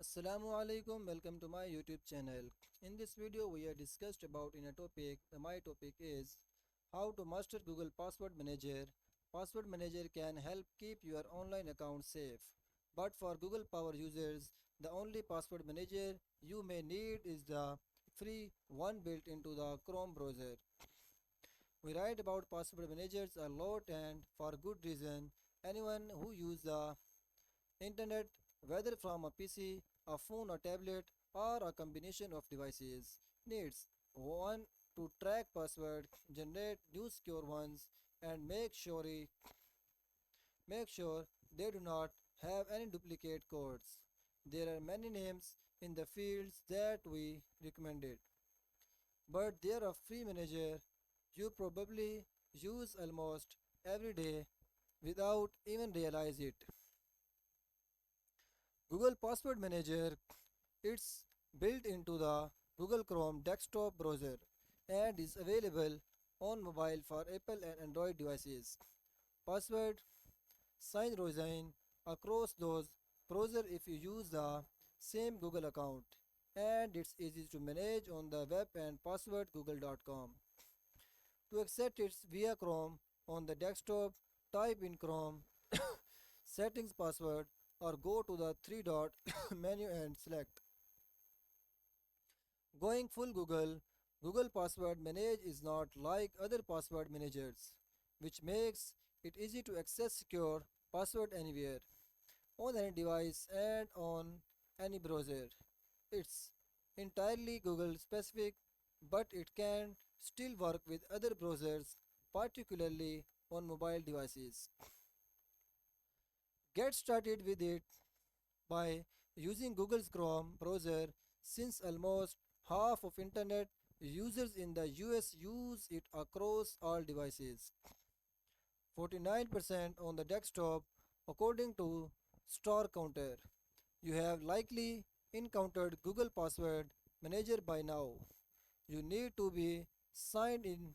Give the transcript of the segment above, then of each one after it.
Assalamu alaikum, welcome to my YouTube channel. In this video we are discussed about in a topic. My topic is how to master Google Password Manager. Password Manager can help keep your online account safe. But for Google Power users, the only password manager you may need is the free one built into the Chrome browser. We write about password managers a lot and for good reason. Anyone who uses the internet, whether from a PC, a phone, a tablet, or a combination of devices, needs one to track password, generate new secure ones, and make sure they do not have any duplicate codes. There are many names in the fields that we recommended, but there are free manager you probably use almost every day without even realize it. Google Password Manager, it's built into the Google Chrome desktop browser and is available on mobile for Apple and Android devices. Password synchronization across those browsers if you use the same Google account, and it's easy to manage on the web and passwordgoogle.com. To access it via Chrome on the desktop, type in Chrome settings password or go to the three dot menu and select. Going full Google, Google Password Manage is not like other password managers, which makes it easy to access secure password anywhere, on any device and on any browser. It's entirely Google specific, but it can still work with other browsers, particularly on mobile devices. Get started with it by using Google's Chrome browser since almost half of internet users in the US use it across all devices. 49% on the desktop according to Store Counter. You have likely encountered Google Password Manager by now. You need to be signed in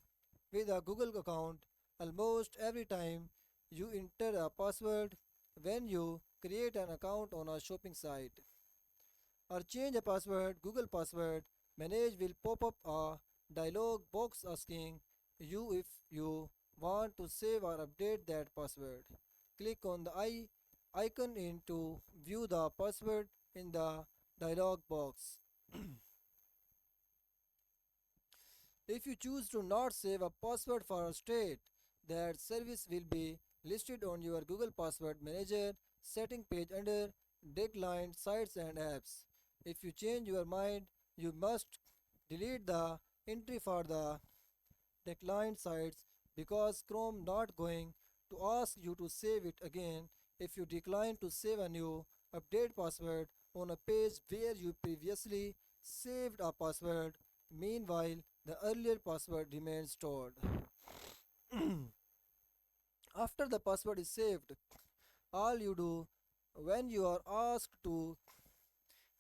with a Google account almost every time you enter a password when you create an account on a shopping site or change a password. Google Password Manage will pop up a dialog box asking you if you want to save or update that password. Click on the icon in to view the password in the dialog box. If you choose to not save a password for a state, that service will be listed on your Google Password Manager setting page under Declined Sites and Apps. If you change your mind, you must delete the entry for the declined sites because Chrome not going to ask you to save it again if you decline to save a new update password on a page where you previously saved a password. Meanwhile, the earlier password remains stored. After the password is saved, all you do when you are asked to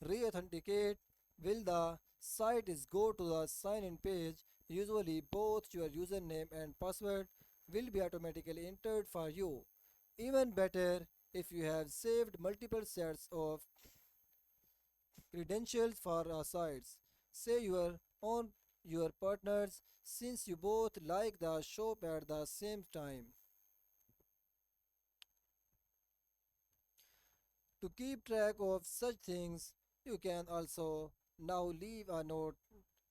re-authenticate will the site is go to the sign in page. Usually both your username and password will be automatically entered for you. Even better if you have saved multiple sets of credentials for sites, say your own your partners, since you both like the shop at the same time. To keep track of such things, you can also now leave a note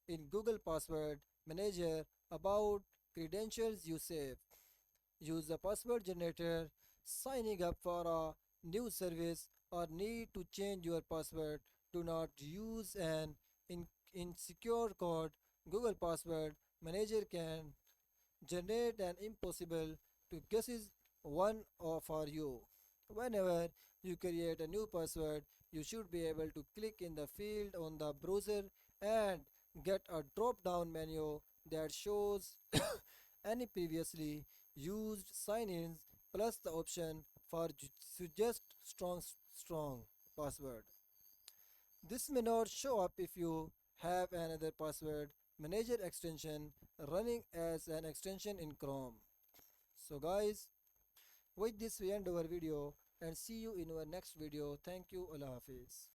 in Google Password Manager about credentials you save. Use the password generator, signing up for a new service, or need to change your password. Do not use an insecure code. Google Password Manager can generate an impossible to guess one for you. Whenever you create a new password, you should be able to click in the field on the browser and get a drop down menu that shows any previously used sign-ins plus the option for suggest strong password. This may not show up if you have another password manager extension running as an extension in Chrome. So guys, with this we end our video and see you in our next video. Thank you. Allah Hafiz.